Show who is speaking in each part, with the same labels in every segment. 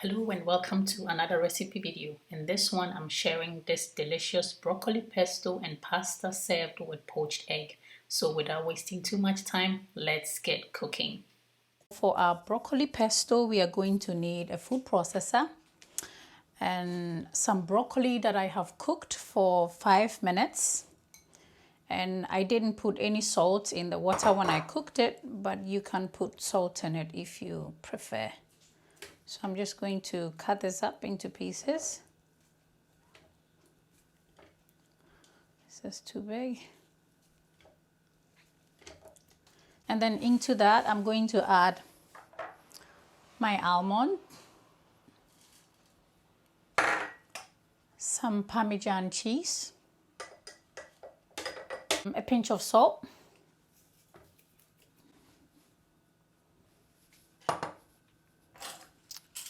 Speaker 1: Hello and welcome to another recipe video. In this one, I'm sharing this delicious broccoli pesto and pasta served with poached egg. So without wasting too much time, let's get cooking. For our broccoli pesto, we are going to need a food processor and some broccoli that I have cooked for 5 minutes. And I didn't put any salt in the water when I cooked it, but you can put salt in it if you prefer. So I'm just going to cut this up into pieces. This is too big. And then into that, I'm going to add my almond, some Parmesan cheese, a pinch of salt,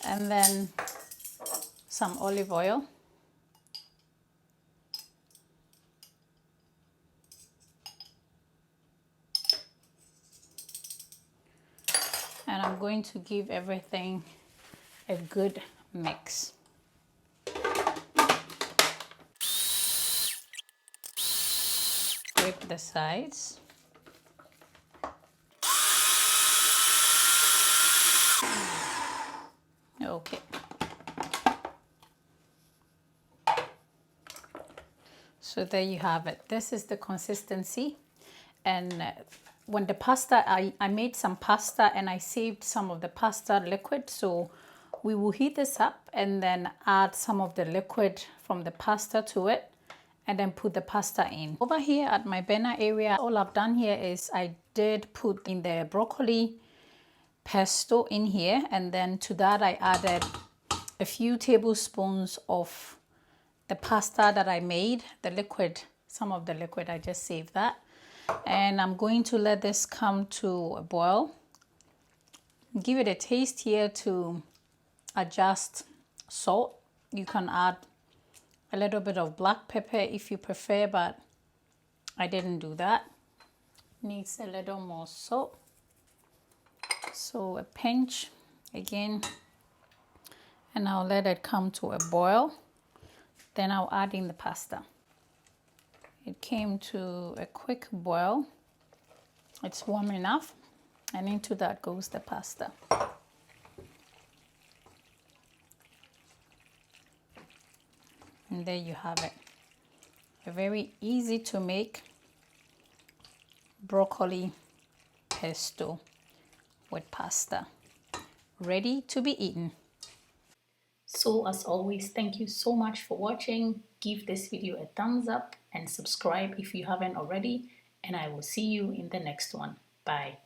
Speaker 1: and then some olive oil. And I'm going to give everything a good mix. Scrape the sides. Okay. So there you have it. This is the consistency. And when the pasta, I made some pasta and I saved some of the pasta liquid. So we will heat this up and then add some of the liquid from the pasta to it and then put the pasta in. Over here at my burner area, all I've done here is I did put in the broccoli pesto in here, and then to that I added a few tablespoons of the pasta that I made, the liquid, some of the liquid, I just saved that. And I'm going to let this come to a boil. Give it a taste here to adjust salt. You can add a little bit of black pepper if you prefer, but I didn't do that. Needs a little more salt. So a pinch again, and I'll let it come to a boil. Then I'll add in the pasta. It came to a quick boil. It's warm enough, and into that goes the pasta. And there you have it. A very easy to make broccoli pesto with pasta, ready to be eaten. So as always, thank you so much for watching. Give this video a thumbs up and subscribe if you haven't already, and I will see you in the next one. Bye.